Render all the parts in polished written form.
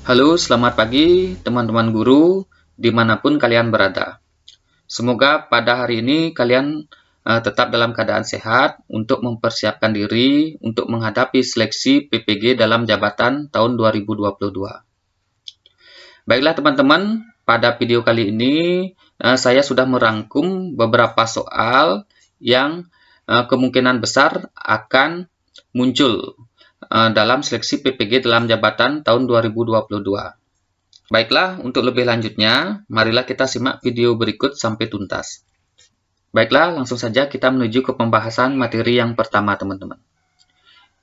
Halo, selamat pagi teman-teman guru dimanapun kalian berada. Semoga pada hari ini kalian tetap dalam keadaan sehat untuk mempersiapkan diri untuk menghadapi seleksi PPG dalam jabatan tahun 2022. Baiklah teman-teman, pada video kali ini saya sudah merangkum beberapa soal yang kemungkinan besar akan muncul dalam seleksi PPG dalam jabatan tahun 2022. Baiklah, untuk lebih lanjutnya, marilah kita simak video berikut sampai tuntas. Baiklah, langsung saja kita menuju ke pembahasan materi yang pertama, teman-teman.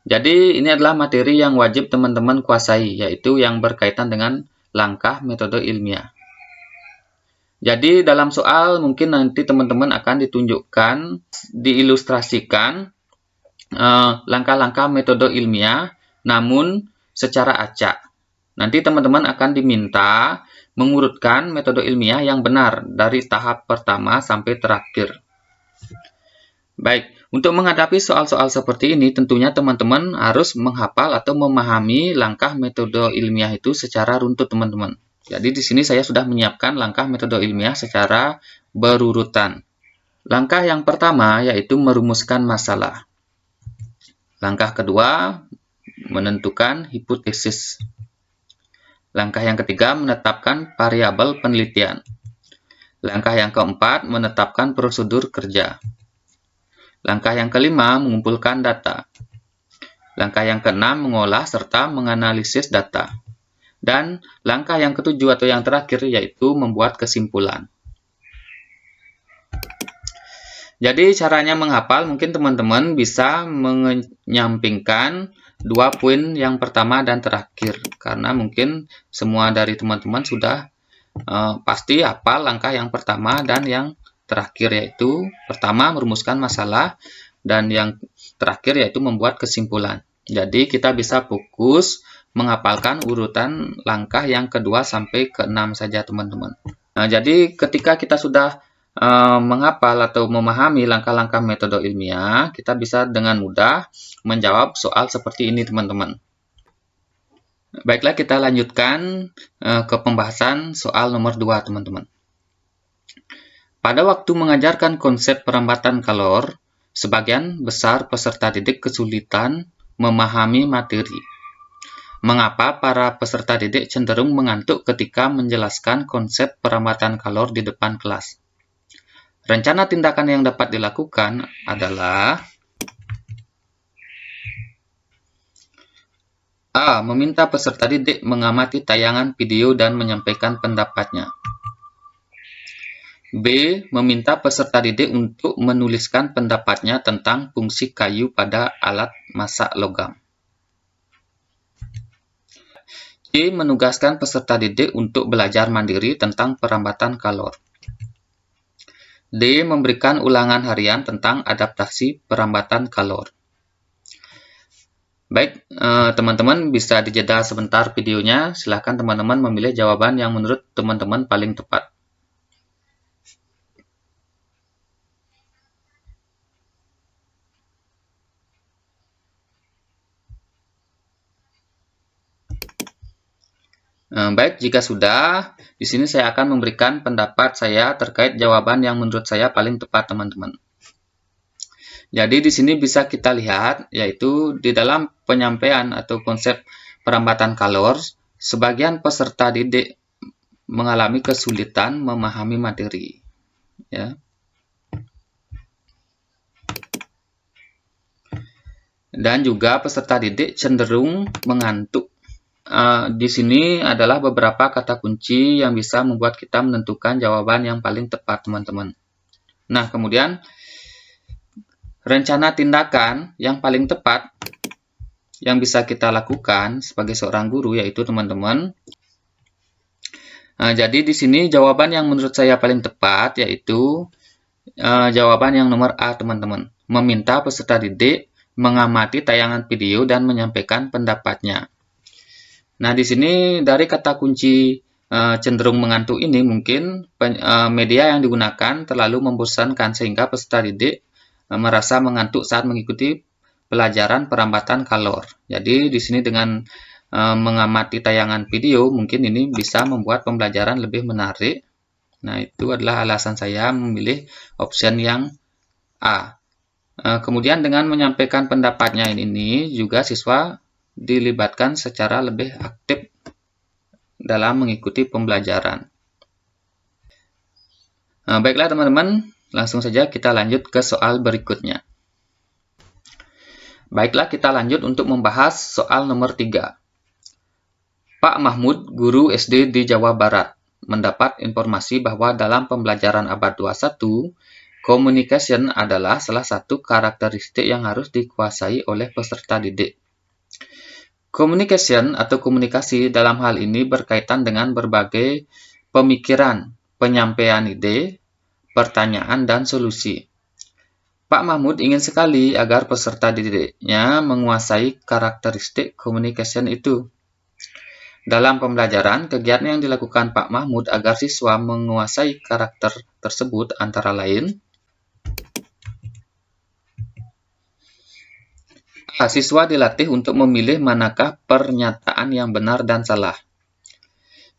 Jadi, ini adalah materi yang wajib teman-teman kuasai, yaitu yang berkaitan dengan langkah metode ilmiah. Jadi, dalam soal mungkin nanti teman-teman akan ditunjukkan, diilustrasikan langkah-langkah metode ilmiah, namun secara acak. Nanti teman-teman akan diminta mengurutkan metode ilmiah yang benar dari tahap pertama sampai terakhir. Baik, untuk menghadapi soal-soal seperti ini, tentunya teman-teman harus menghafal atau memahami langkah metode ilmiah itu secara runtut, teman-teman. Jadi di sini saya sudah menyiapkan langkah metode ilmiah secara berurutan. Langkah yang pertama yaitu merumuskan masalah. Langkah kedua, menentukan hipotesis. Langkah yang ketiga, menetapkan variabel penelitian. Langkah yang keempat, menetapkan prosedur kerja. Langkah yang kelima, mengumpulkan data. Langkah yang keenam, mengolah serta menganalisis data. Dan langkah yang ketujuh atau yang terakhir yaitu membuat kesimpulan. Jadi caranya menghafal mungkin teman-teman bisa menyampingkan dua poin yang pertama dan terakhir, karena mungkin semua dari teman-teman sudah pasti hafal langkah yang pertama dan yang terakhir, yaitu pertama merumuskan masalah dan yang terakhir yaitu membuat kesimpulan. Jadi kita bisa fokus menghafalkan urutan langkah yang kedua sampai ke-6 saja, teman-teman. Nah, jadi ketika kita sudah menghafal atau memahami langkah-langkah metode ilmiah, kita bisa dengan mudah menjawab soal seperti ini, teman-teman. Baiklah, kita lanjutkan ke pembahasan soal nomor 2, teman-teman. Pada waktu mengajarkan konsep perambatan kalor, sebagian besar peserta didik kesulitan memahami materi. Mengapa para peserta didik cenderung mengantuk ketika menjelaskan konsep perambatan kalor di depan kelas? Rencana tindakan yang dapat dilakukan adalah A. Meminta peserta didik mengamati tayangan video dan menyampaikan pendapatnya. B. Meminta peserta didik untuk menuliskan pendapatnya tentang fungsi kayu pada alat masak logam. C. Menugaskan peserta didik untuk belajar mandiri tentang perambatan kalor. D. Memberikan ulangan harian tentang adaptasi perambatan kalor. Baik, teman-teman bisa dijeda sebentar videonya. Silahkan teman-teman memilih jawaban yang menurut teman-teman paling tepat. Baik, jika sudah, di sini saya akan memberikan pendapat saya terkait jawaban yang menurut saya paling tepat, teman-teman. Jadi di sini bisa kita lihat, yaitu di dalam penyampaian atau konsep perambatan kalor, sebagian peserta didik mengalami kesulitan memahami materi. Ya. Dan juga peserta didik cenderung mengantuk. Di sini adalah beberapa kata kunci yang bisa membuat kita menentukan jawaban yang paling tepat, teman-teman. Nah, kemudian rencana tindakan yang paling tepat yang bisa kita lakukan sebagai seorang guru yaitu, teman-teman, jadi di sini jawaban yang menurut saya paling tepat yaitu jawaban yang nomor A, teman-teman. Meminta peserta didik mengamati tayangan video dan menyampaikan pendapatnya. Nah, di sini dari kata kunci cenderung mengantuk ini mungkin media yang digunakan terlalu membosankan sehingga peserta didik merasa mengantuk saat mengikuti pelajaran perambatan kalor. Jadi di sini dengan mengamati tayangan video, mungkin ini bisa membuat pembelajaran lebih menarik. Nah, itu adalah alasan saya memilih option yang A. Kemudian dengan menyampaikan pendapatnya ini juga siswa dilibatkan secara lebih aktif dalam mengikuti pembelajaran. Baiklah teman-teman, langsung saja kita lanjut ke soal berikutnya. Baiklah, kita lanjut untuk membahas soal nomor 3. Pak Mahmud, guru SD di Jawa Barat, mendapat informasi bahwa dalam pembelajaran abad 21, communication adalah salah satu karakteristik yang harus dikuasai oleh peserta didik. Communication atau komunikasi dalam hal ini berkaitan dengan berbagai pemikiran, penyampaian ide, pertanyaan, dan solusi. Pak Mahmud ingin sekali agar peserta didiknya menguasai karakteristik communication itu. Dalam pembelajaran, kegiatan yang dilakukan Pak Mahmud agar siswa menguasai karakter tersebut antara lain: A. Siswa dilatih untuk memilih manakah pernyataan yang benar dan salah.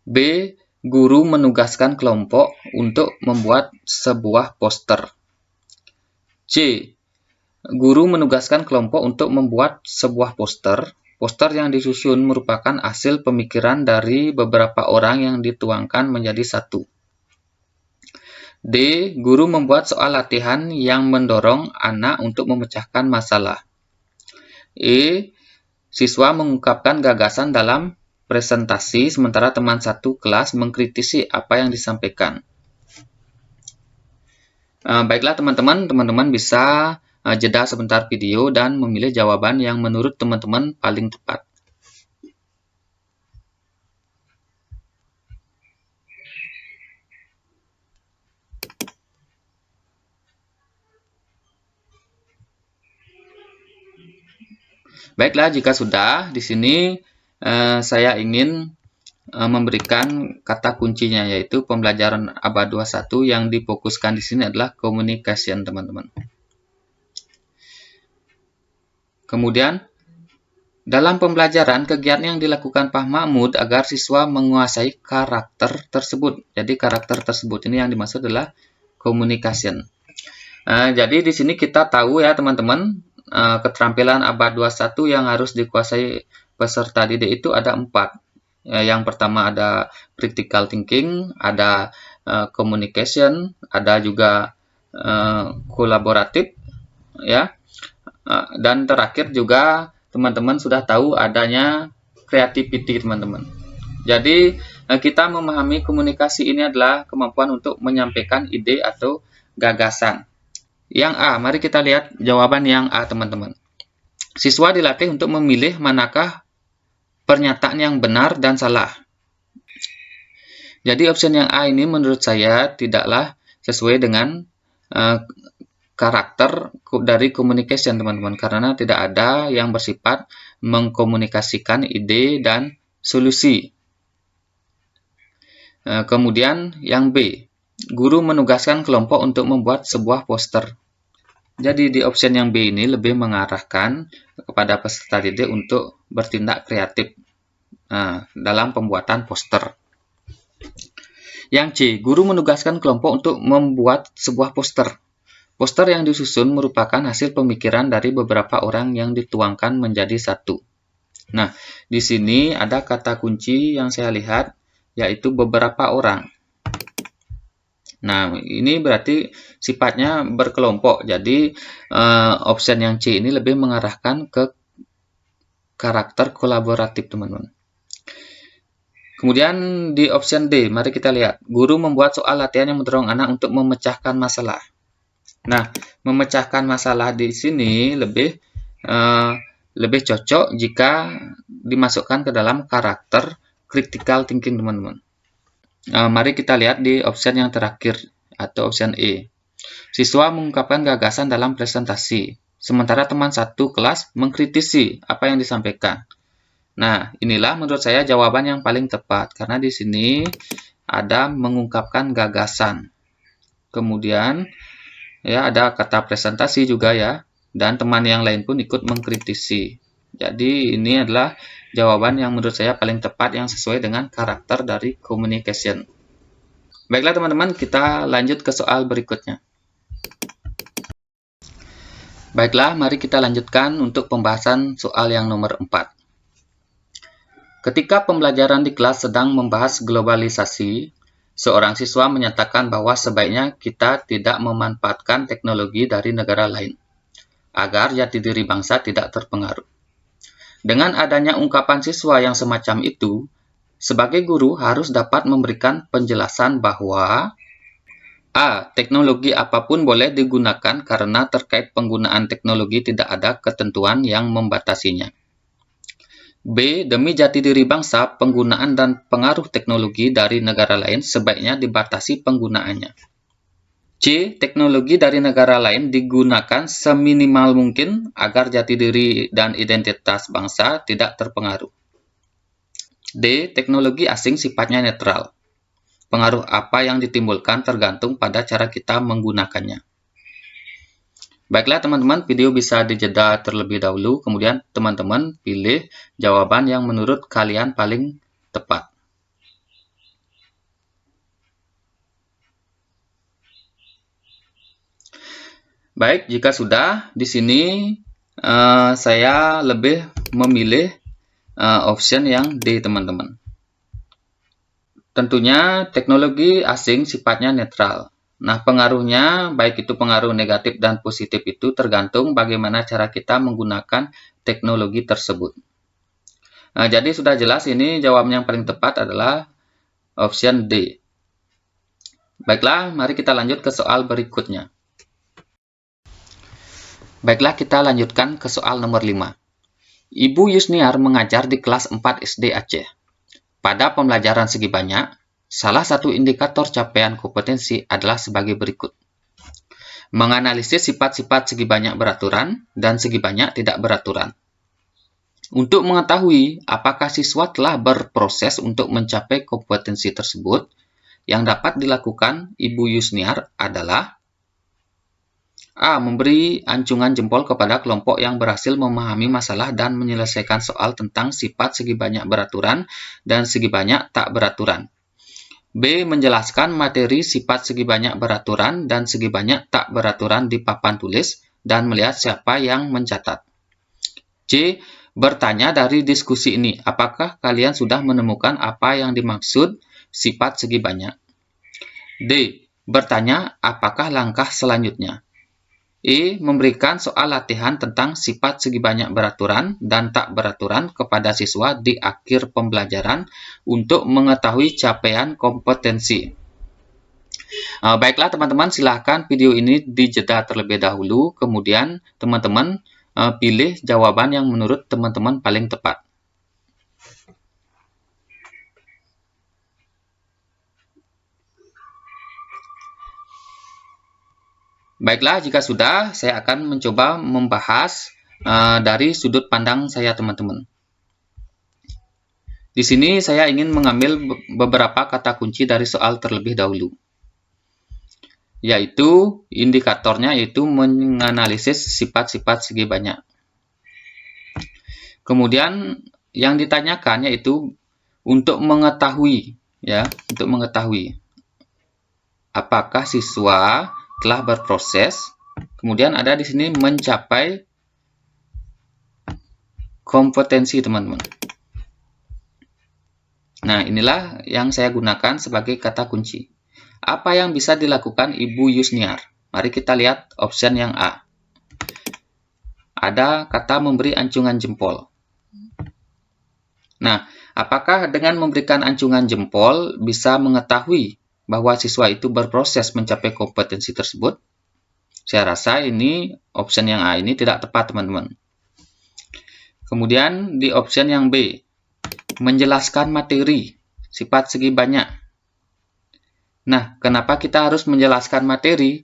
B. Guru menugaskan kelompok untuk membuat sebuah poster. C. Guru menugaskan kelompok untuk membuat sebuah poster. Poster yang disusun merupakan hasil pemikiran dari beberapa orang yang dituangkan menjadi satu. D. Guru membuat soal latihan yang mendorong anak untuk memecahkan masalah. E. Siswa mengungkapkan gagasan dalam presentasi, sementara teman satu kelas mengkritisi apa yang disampaikan. Baiklah teman-teman bisa jeda sebentar video dan memilih jawaban yang menurut teman-teman paling tepat. Baiklah, jika sudah, di sini saya ingin memberikan kata kuncinya, yaitu pembelajaran abad 21 yang difokuskan di sini adalah communication, teman-teman. Kemudian, dalam pembelajaran, kegiatan yang dilakukan Pak Mahmud agar siswa menguasai karakter tersebut. Jadi, karakter tersebut ini yang dimaksud adalah communication. Jadi, di sini kita tahu ya, teman-teman, keterampilan abad 21 yang harus dikuasai peserta didik itu ada 4. Yang pertama ada critical thinking, ada communication, ada juga kolaboratif, ya. Dan terakhir juga teman-teman sudah tahu adanya creativity, teman-teman. Jadi kita memahami komunikasi ini adalah kemampuan untuk menyampaikan ide atau gagasan. Yang A, mari kita lihat jawaban yang A, teman-teman. Siswa dilatih untuk memilih manakah pernyataan yang benar dan salah. Jadi option yang A ini menurut saya tidaklah sesuai dengan karakter dari communication, teman-teman, karena tidak ada yang bersifat mengkomunikasikan ide dan solusi. Kemudian yang B, guru menugaskan kelompok untuk membuat sebuah poster. Jadi di option yang B ini lebih mengarahkan kepada peserta didik untuk bertindak kreatif dalam pembuatan poster. Yang C, guru menugaskan kelompok untuk membuat sebuah poster. Poster yang disusun merupakan hasil pemikiran dari beberapa orang yang dituangkan menjadi satu. Nah, di sini ada kata kunci yang saya lihat, yaitu beberapa orang. Nah, ini berarti sifatnya berkelompok. Jadi, option yang C ini lebih mengarahkan ke karakter kolaboratif, teman-teman. Kemudian di option D, mari kita lihat. Guru membuat soal latihan yang mendorong anak untuk memecahkan masalah. Nah, memecahkan masalah di sini lebih cocok jika dimasukkan ke dalam karakter critical thinking, teman-teman. Mari kita lihat di option yang terakhir atau option E. Siswa mengungkapkan gagasan dalam presentasi, sementara teman satu kelas mengkritisi apa yang disampaikan. Nah, inilah menurut saya jawaban yang paling tepat, karena di sini ada mengungkapkan gagasan. Kemudian ya ada kata presentasi juga ya, dan teman yang lain pun ikut mengkritisi. Jadi ini adalah jawaban yang menurut saya paling tepat yang sesuai dengan karakter dari communication. Baiklah teman-teman, kita lanjut ke soal berikutnya. Baiklah, mari kita lanjutkan untuk pembahasan soal yang nomor 4. Ketika pembelajaran di kelas sedang membahas globalisasi, seorang siswa menyatakan bahwa sebaiknya kita tidak memanfaatkan teknologi dari negara lain, agar jati diri bangsa tidak terpengaruh. Dengan adanya ungkapan siswa yang semacam itu, sebagai guru harus dapat memberikan penjelasan bahwa A. Teknologi apapun boleh digunakan karena terkait penggunaan teknologi tidak ada ketentuan yang membatasinya. B. Demi jati diri bangsa, penggunaan dan pengaruh teknologi dari negara lain sebaiknya dibatasi penggunaannya. C. Teknologi dari negara lain digunakan seminimal mungkin agar jati diri dan identitas bangsa tidak terpengaruh. D. Teknologi asing sifatnya netral. Pengaruh apa yang ditimbulkan tergantung pada cara kita menggunakannya. Baiklah teman-teman, video bisa dijeda terlebih dahulu, kemudian teman-teman pilih jawaban yang menurut kalian paling tepat. Baik, jika sudah, di sini saya lebih memilih option yang D, teman-teman. Tentunya teknologi asing sifatnya netral. Nah, pengaruhnya, baik itu pengaruh negatif dan positif itu tergantung bagaimana cara kita menggunakan teknologi tersebut. Nah, jadi sudah jelas ini jawaban yang paling tepat adalah option D. Baiklah, mari kita lanjut ke soal berikutnya. Baiklah, kita lanjutkan ke soal nomor 5. Ibu Yusniar mengajar di kelas 4 SD Aceh. Pada pembelajaran segi banyak, salah satu indikator capaian kompetensi adalah sebagai berikut. Menganalisis sifat-sifat segi banyak beraturan dan segi banyak tidak beraturan. Untuk mengetahui apakah siswa telah berproses untuk mencapai kompetensi tersebut, yang dapat dilakukan Ibu Yusniar adalah A. Memberi acungan jempol kepada kelompok yang berhasil memahami masalah dan menyelesaikan soal tentang sifat segi banyak beraturan dan segi banyak tak beraturan. B. Menjelaskan materi sifat segi banyak beraturan dan segi banyak tak beraturan di papan tulis dan melihat siapa yang mencatat. C. Bertanya dari diskusi ini, apakah kalian sudah menemukan apa yang dimaksud sifat segi banyak? D. Bertanya apakah langkah selanjutnya? E. Memberikan soal latihan tentang sifat segi banyak beraturan dan tak beraturan kepada siswa di akhir pembelajaran untuk mengetahui capaian kompetensi. Baiklah teman-teman, silahkan video ini dijeda terlebih dahulu, kemudian teman-teman pilih jawaban yang menurut teman-teman paling tepat. Baiklah, jika sudah, saya akan mencoba membahas dari sudut pandang saya, teman-teman. Di sini saya ingin mengambil beberapa kata kunci dari soal terlebih dahulu, yaitu indikatornya yaitu menganalisis sifat-sifat segi banyak. Kemudian yang ditanyakan yaitu untuk mengetahui, untuk mengetahui apakah siswa telah berproses, kemudian ada di sini mencapai kompetensi, teman-teman. Nah, inilah yang saya gunakan sebagai kata kunci. Apa yang bisa dilakukan Ibu Yusniar? Mari kita lihat option yang A. Ada kata memberi acungan jempol. Nah, apakah dengan memberikan acungan jempol bisa mengetahui bahwa siswa itu berproses mencapai kompetensi tersebut? Saya rasa ini option yang A ini tidak tepat, teman-teman. Kemudian di option yang B, menjelaskan materi sifat segi banyak. Nah, kenapa kita harus menjelaskan materi?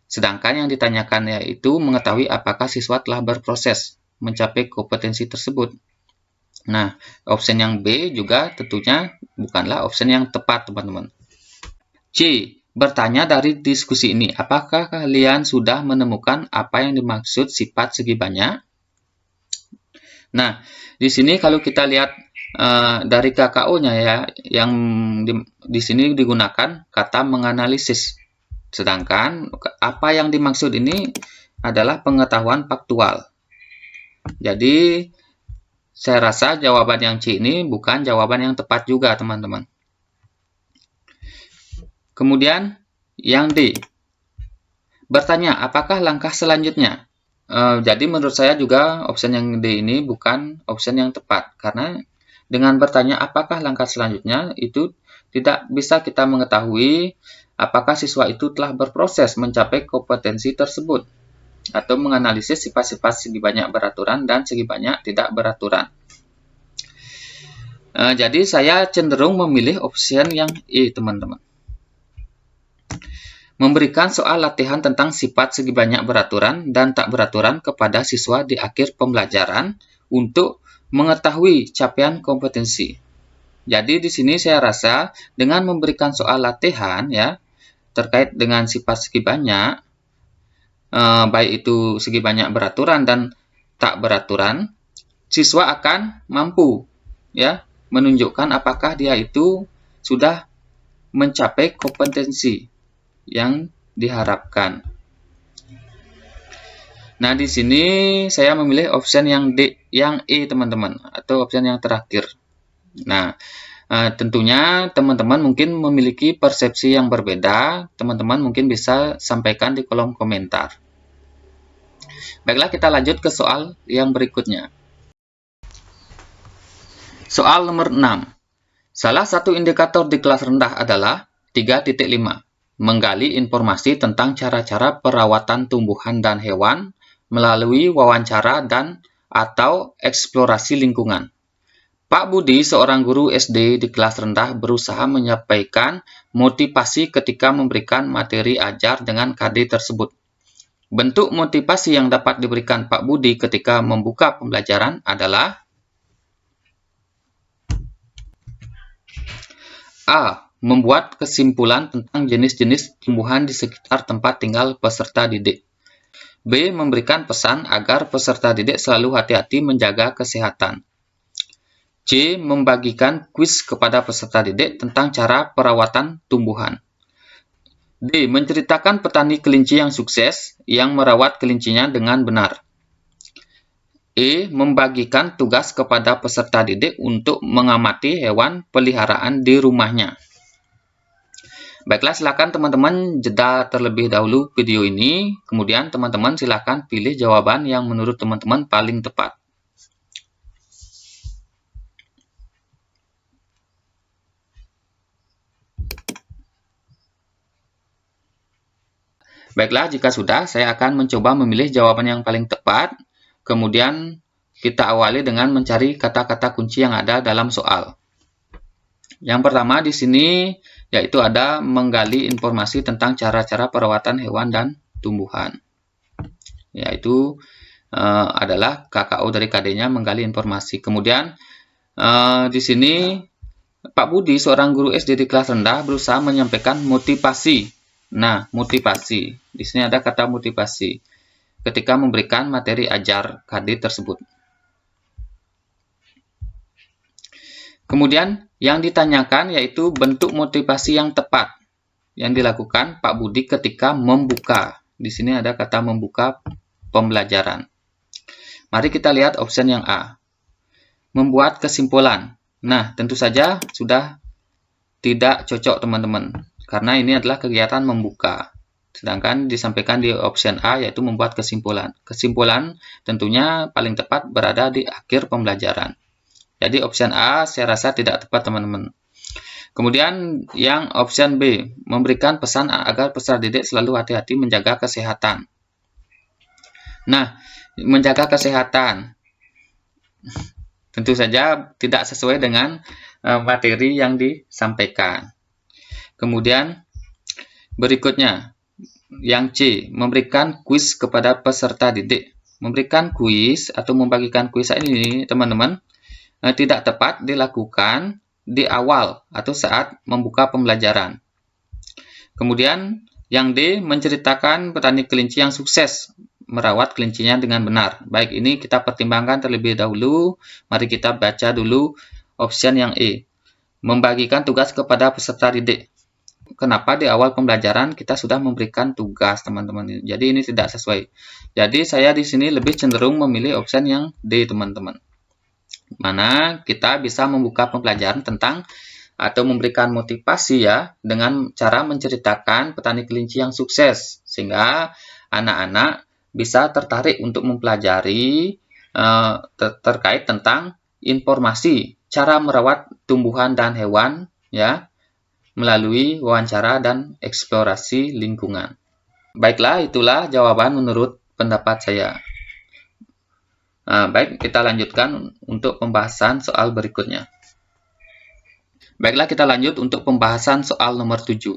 Sedangkan yang ditanyakan yaitu mengetahui apakah siswa telah berproses mencapai kompetensi tersebut. Nah, option yang B juga tentunya bukanlah option yang tepat, teman-teman. C. Bertanya dari diskusi ini, apakah kalian sudah menemukan apa yang dimaksud sifat segi banyak? Nah, di sini kalau kita lihat dari KKO-nya ya, yang di sini digunakan kata menganalisis. Sedangkan apa yang dimaksud ini adalah pengetahuan faktual. Jadi, saya rasa jawaban yang C ini bukan jawaban yang tepat juga, teman-teman. Kemudian, yang D. Bertanya, apakah langkah selanjutnya? Jadi, menurut saya juga opsi yang D ini bukan opsi yang tepat. Karena dengan bertanya apakah langkah selanjutnya, itu tidak bisa kita mengetahui apakah siswa itu telah berproses mencapai kompetensi tersebut, atau menganalisis sifat-sifat segi banyak beraturan dan segi banyak tidak beraturan. Jadi saya cenderung memilih opsi yang E, teman-teman. Memberikan soal latihan tentang sifat segi banyak beraturan dan tak beraturan kepada siswa di akhir pembelajaran untuk mengetahui capaian kompetensi. Jadi di sini saya rasa dengan memberikan soal latihan ya terkait dengan sifat segi banyak, baik itu segi banyak beraturan dan tak beraturan, siswa akan mampu ya menunjukkan apakah dia itu sudah mencapai kompetensi yang diharapkan. Nah, di sini saya memilih opsi yang D, yang E, teman-teman, atau opsi yang terakhir. Nah, tentunya teman-teman mungkin memiliki persepsi yang berbeda. Teman-teman mungkin bisa sampaikan di kolom komentar. Baiklah, kita lanjut ke soal yang berikutnya. Soal nomor 6. Salah satu indikator di kelas rendah adalah 3.5. Menggali informasi tentang cara-cara perawatan tumbuhan dan hewan melalui wawancara dan atau eksplorasi lingkungan. Pak Budi, seorang guru SD di kelas rendah, berusaha menyampaikan motivasi ketika memberikan materi ajar dengan KD tersebut. Bentuk motivasi yang dapat diberikan Pak Budi ketika membuka pembelajaran adalah A. Membuat kesimpulan tentang jenis-jenis tumbuhan di sekitar tempat tinggal peserta didik. B. Memberikan pesan agar peserta didik selalu hati-hati menjaga kesehatan. C. Membagikan kuis kepada peserta didik tentang cara perawatan tumbuhan. D. Menceritakan petani kelinci yang sukses yang merawat kelincinya dengan benar. E. Membagikan tugas kepada peserta didik untuk mengamati hewan peliharaan di rumahnya. Baiklah, silakan teman-teman jeda terlebih dahulu video ini, kemudian teman-teman silakan pilih jawaban yang menurut teman-teman paling tepat. Baiklah, jika sudah, saya akan mencoba memilih jawaban yang paling tepat, kemudian kita awali dengan mencari kata-kata kunci yang ada dalam soal. Yang pertama di sini yaitu ada menggali informasi tentang cara-cara perawatan hewan dan tumbuhan. Yaitu adalah KKO dari KD-nya menggali informasi. Kemudian di sini Pak Budi, seorang guru SD di kelas rendah, berusaha menyampaikan motivasi. Nah, motivasi. Di sini ada kata motivasi ketika memberikan materi ajar KD tersebut. Kemudian yang ditanyakan yaitu bentuk motivasi yang tepat yang dilakukan Pak Budi ketika membuka. Di sini ada kata membuka pembelajaran. Mari kita lihat opsi yang A. Membuat kesimpulan. Nah, tentu saja sudah tidak cocok teman-teman. Karena ini adalah kegiatan membuka. Sedangkan disampaikan di opsi A yaitu membuat kesimpulan. Kesimpulan tentunya paling tepat berada di akhir pembelajaran. Jadi opsi A saya rasa tidak tepat teman-teman. Kemudian yang opsi B, memberikan pesan agar peserta didik selalu hati-hati menjaga kesehatan. Nah, menjaga kesehatan tentu saja tidak sesuai dengan materi yang disampaikan. Kemudian berikutnya, yang C, memberikan kuis kepada peserta didik. Memberikan kuis atau membagikan kuis ini, teman-teman, tidak tepat dilakukan di awal atau saat membuka pembelajaran. Kemudian yang D, menceritakan petani kelinci yang sukses merawat kelincinya dengan benar. Baik, ini kita pertimbangkan terlebih dahulu. Mari kita baca dulu option yang E. Membagikan tugas kepada peserta didik. Kenapa di awal pembelajaran kita sudah memberikan tugas, teman-teman? Jadi ini tidak sesuai. Jadi saya di sini lebih cenderung memilih option yang D, teman-teman. Mana kita bisa membuka pembelajaran tentang atau memberikan motivasi ya dengan cara menceritakan petani kelinci yang sukses sehingga anak-anak bisa tertarik untuk mempelajari terkait tentang informasi cara merawat tumbuhan dan hewan ya melalui wawancara dan eksplorasi lingkungan. Baiklah, itulah jawaban menurut pendapat saya. Baik, kita lanjutkan untuk pembahasan soal berikutnya. Baiklah, kita lanjut untuk pembahasan soal nomor 7.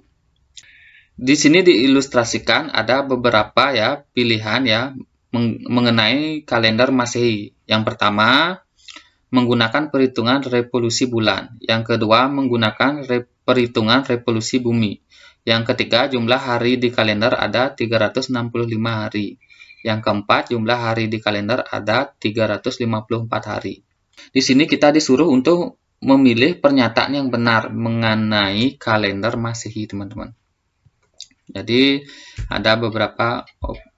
Di sini diilustrasikan ada beberapa ya pilihan ya mengenai kalender Masehi. Yang pertama, menggunakan perhitungan revolusi bulan. Yang kedua, menggunakan perhitungan revolusi bumi. Yang ketiga, jumlah hari di kalender ada 365 hari. Yang keempat, jumlah hari di kalender ada 354 hari. Di sini kita disuruh untuk memilih pernyataan yang benar mengenai kalender Masehi, teman-teman. Jadi, ada beberapa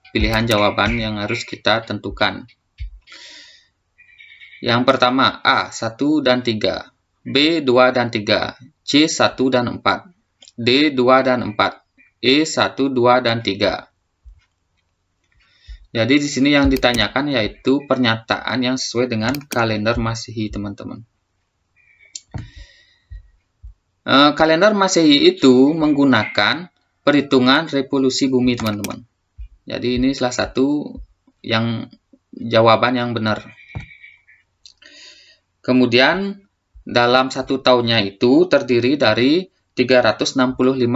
pilihan jawaban yang harus kita tentukan. Yang pertama, A, 1 dan 3, B, 2 dan 3, C, 1 dan 4, D, 2 dan 4, E, 1, 2 dan 3. Jadi, di sini yang ditanyakan yaitu pernyataan yang sesuai dengan kalender Masehi, teman-teman. Kalender Masehi itu menggunakan perhitungan revolusi bumi, teman-teman. Jadi ini salah satu yang jawaban yang benar. Kemudian dalam satu tahunnya itu terdiri dari 365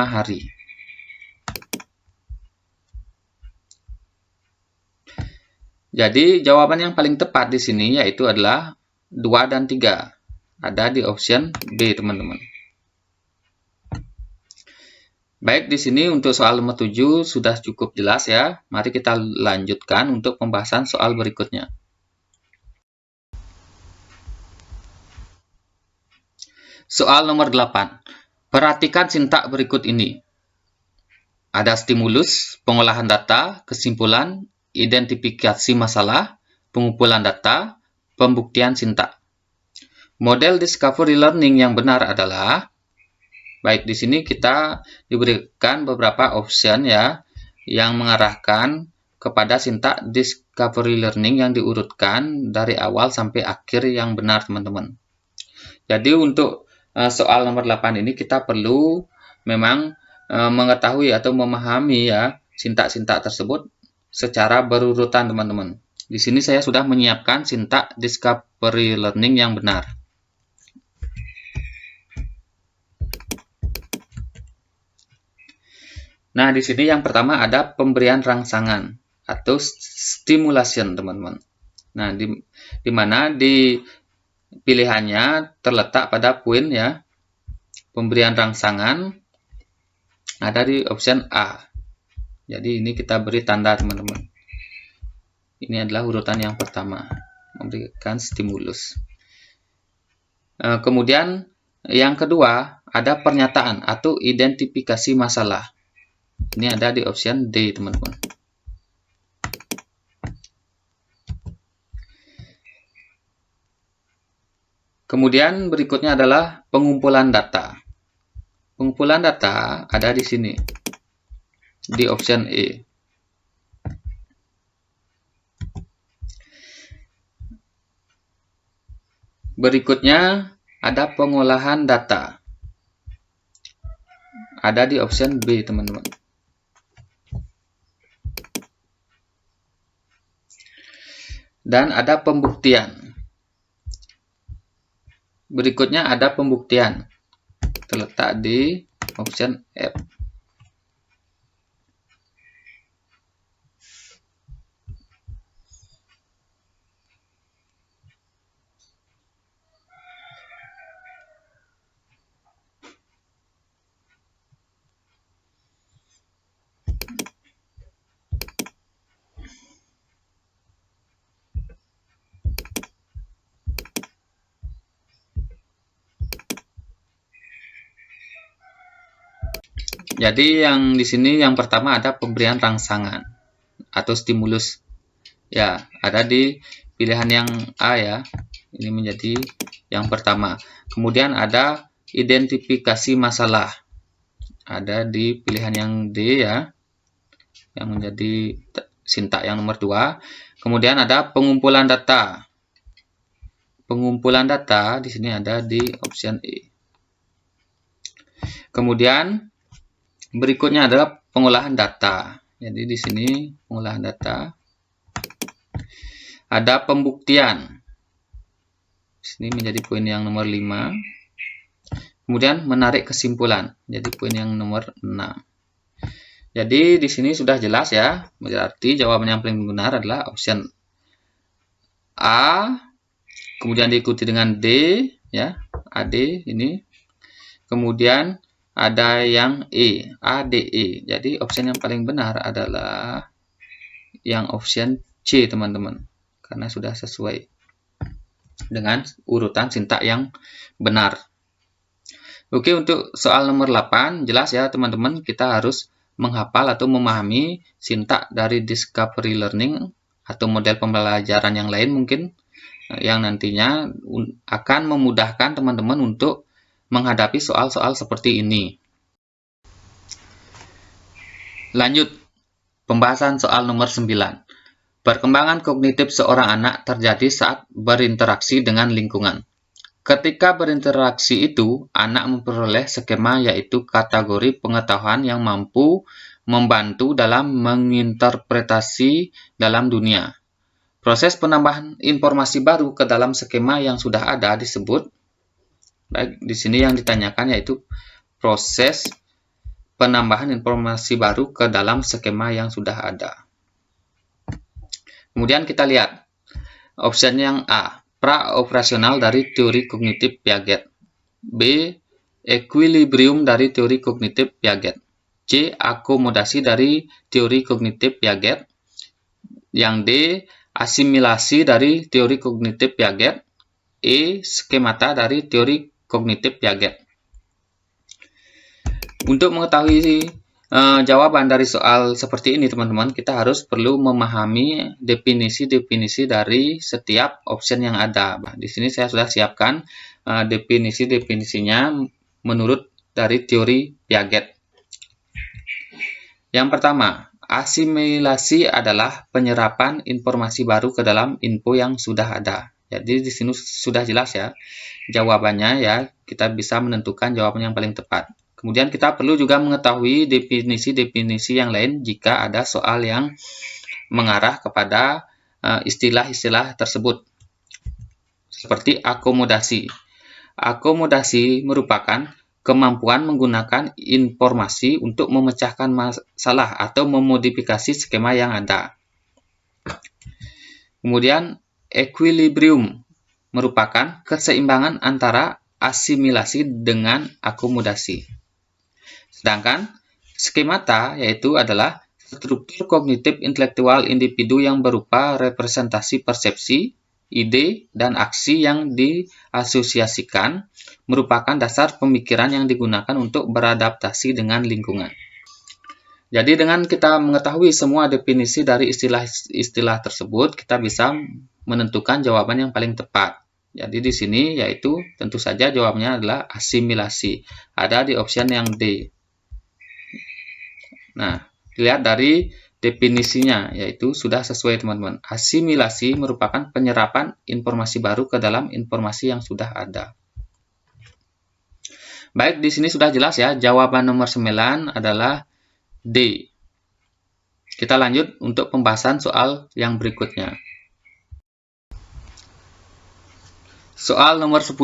hari. Jadi jawaban yang paling tepat di sini yaitu adalah 2 dan 3. Ada di option B, teman-teman. Baik, di sini untuk soal nomor 7 sudah cukup jelas ya. Mari kita lanjutkan untuk pembahasan soal berikutnya. Soal nomor 8. Perhatikan sintak berikut ini. Ada stimulus, pengolahan data, kesimpulan, identifikasi masalah, pengumpulan data, pembuktian sintak. Model discovery learning yang benar adalah baik, di sini kita diberikan beberapa option ya yang mengarahkan kepada sintak discovery learning yang diurutkan dari awal sampai akhir yang benar, teman-teman. Jadi untuk soal nomor 8 ini kita perlu memang mengetahui atau memahami ya sintak-sintak tersebut secara berurutan, teman-teman. Di sini saya sudah menyiapkan sintak discovery learning yang benar. Nah, di sini yang pertama ada pemberian rangsangan atau stimulation, teman-teman. Nah, di mana di pilihannya terletak pada poin ya. Pemberian rangsangan ada di option A. Jadi ini kita beri tanda, teman-teman. Ini adalah urutan yang pertama, memberikan stimulus. Kemudian yang kedua ada pernyataan atau identifikasi masalah. Ini ada di option D, teman-teman. Kemudian berikutnya adalah pengumpulan data. Pengumpulan data ada di sini, di option E. Berikutnya ada pengolahan data. Ada di option B, teman-teman. Dan ada pembuktian. Berikutnya ada pembuktian. Terletak di option F. Jadi yang di sini yang pertama ada pemberian rangsangan atau stimulus. Ya, ada di pilihan yang A ya. Ini menjadi yang pertama. Kemudian ada identifikasi masalah. Ada di pilihan yang D ya. Yang menjadi sintak yang nomor 2. Kemudian ada pengumpulan data. Pengumpulan data di sini ada di option E. Kemudian berikutnya adalah pengolahan data. Jadi di sini pengolahan data. Ada pembuktian. Di sini menjadi poin yang nomor 5. Kemudian menarik kesimpulan. Jadi poin yang nomor 6. Jadi di sini sudah jelas ya. Berarti jawaban yang paling benar adalah option A. Kemudian diikuti dengan D ya. AD ini. Kemudian ada yang E, ADE. Jadi option yang paling benar adalah yang option C, teman-teman. Karena sudah sesuai dengan urutan sintak yang benar. Oke, untuk soal nomor 8, jelas ya teman-teman, kita harus menghafal atau memahami sintak dari discovery learning atau model pembelajaran yang lain mungkin yang nantinya akan memudahkan teman-teman untuk menghadapi soal-soal seperti ini. Lanjut, pembahasan soal nomor 9. Perkembangan kognitif seorang anak terjadi saat berinteraksi dengan lingkungan. Ketika berinteraksi itu, anak memperoleh skema yaitu kategori pengetahuan yang mampu membantu dalam menginterpretasi dalam dunia. Proses penambahan informasi baru ke dalam skema yang sudah ada disebut. Baik, di sini yang ditanyakan yaitu proses penambahan informasi baru ke dalam skema yang sudah ada. Kemudian kita lihat option yang A, pra-operasional dari teori kognitif Piaget. B, equilibrium dari teori kognitif Piaget. C, akomodasi dari teori kognitif Piaget. Yang D, asimilasi dari teori kognitif Piaget. E, skemata dari teori kognitif Piaget. Untuk mengetahui jawaban dari soal seperti ini, teman-teman, kita harus perlu memahami definisi-definisi dari setiap option yang ada. Di sini saya sudah siapkan definisi-definisinya menurut dari teori Piaget. Yang pertama, asimilasi adalah penyerapan informasi baru ke dalam info yang sudah ada. Jadi di sini sudah jelas ya jawabannya ya, kita bisa menentukan jawaban yang paling tepat. Kemudian kita perlu juga mengetahui definisi-definisi yang lain jika ada soal yang mengarah kepada istilah-istilah tersebut. Seperti akomodasi. Akomodasi merupakan kemampuan menggunakan informasi untuk memecahkan masalah atau memodifikasi skema yang ada. Kemudian equilibrium merupakan keseimbangan antara asimilasi dengan akomodasi. Sedangkan skemata yaitu adalah struktur kognitif intelektual individu yang berupa representasi persepsi, ide, dan aksi yang diasosiasikan merupakan dasar pemikiran yang digunakan untuk beradaptasi dengan lingkungan. Jadi dengan kita mengetahui semua definisi dari istilah-istilah tersebut, kita bisa menentukan jawaban yang paling tepat. Jadi di sini yaitu tentu saja jawabannya adalah asimilasi. Ada di option yang D. Nah, lihat dari definisinya, yaitu sudah sesuai teman-teman. Asimilasi merupakan penyerapan informasi baru ke dalam informasi yang sudah ada. Baik, di sini sudah jelas ya, jawaban nomor 9 adalah D. Kita lanjut untuk pembahasan soal yang berikutnya. Soal nomor 10.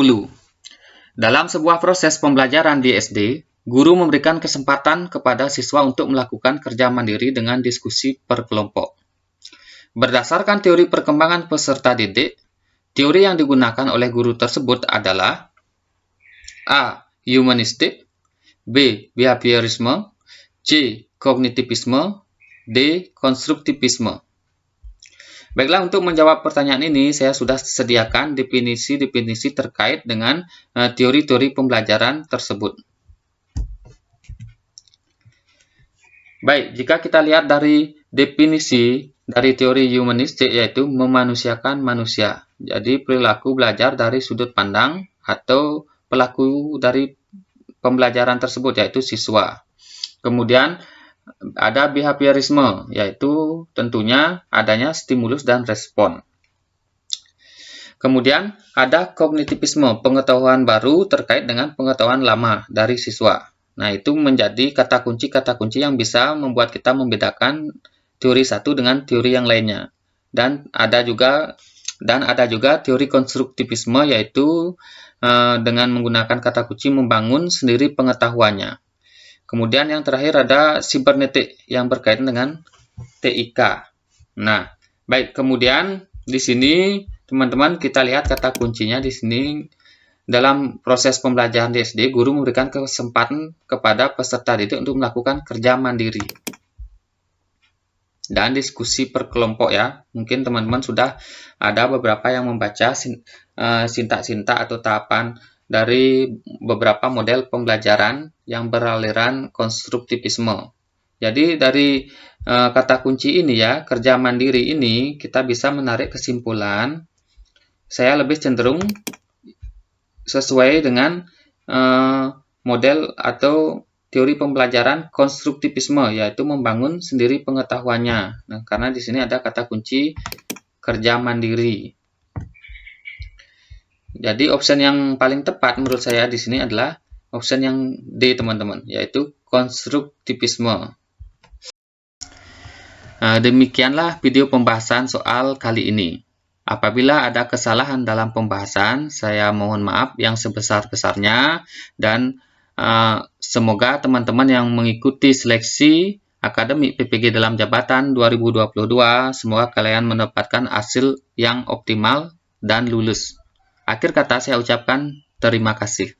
Dalam sebuah proses pembelajaran di SD, guru memberikan kesempatan kepada siswa untuk melakukan kerja mandiri dengan diskusi per kelompok. Berdasarkan teori perkembangan peserta didik, teori yang digunakan oleh guru tersebut adalah A. Humanistik, B. Behaviorisme, C. Kognitivisme, D. Konstruktivisme. Baiklah, untuk menjawab pertanyaan ini, saya sudah sediakan definisi-definisi terkait dengan teori-teori pembelajaran tersebut. Baik, jika kita lihat dari definisi dari teori humanistik, yaitu memanusiakan manusia. Jadi, perilaku belajar dari sudut pandang atau pelaku dari pembelajaran tersebut, yaitu siswa. Kemudian, ada behaviorisme, yaitu tentunya adanya stimulus dan respon. Kemudian, ada kognitivisme, pengetahuan baru terkait dengan pengetahuan lama dari siswa. Nah, itu menjadi kata kunci yang bisa membuat kita membedakan teori satu dengan teori yang lainnya. Dan ada juga teori konstruktivisme, yaitu dengan menggunakan kata kunci membangun sendiri pengetahuannya. Kemudian yang terakhir ada sibernetik yang berkaitan dengan TIK. Nah, baik, kemudian di sini teman-teman kita lihat kata kuncinya di sini. Dalam proses pembelajaran di SD, guru memberikan kesempatan kepada peserta didik untuk melakukan kerja mandiri dan diskusi per kelompok ya. Mungkin teman-teman sudah ada beberapa yang membaca sintak-sintak atau tahapan dari beberapa model pembelajaran yang beraliran konstruktivisme. Jadi dari kata kunci ini ya, kerja mandiri ini, kita bisa menarik kesimpulan saya lebih cenderung sesuai dengan model atau teori pembelajaran konstruktivisme, yaitu membangun sendiri pengetahuannya. Nah, karena di sini ada kata kunci kerja mandiri. Jadi option yang paling tepat menurut saya di sini adalah option yang D, teman-teman, yaitu konstruktivisme. Nah, demikianlah video pembahasan soal kali ini. Apabila ada kesalahan dalam pembahasan, saya mohon maaf yang sebesar-besarnya, dan semoga teman-teman yang mengikuti seleksi akademik PPG dalam jabatan 2022, semoga kalian mendapatkan hasil yang optimal dan lulus. Akhir kata saya ucapkan terima kasih.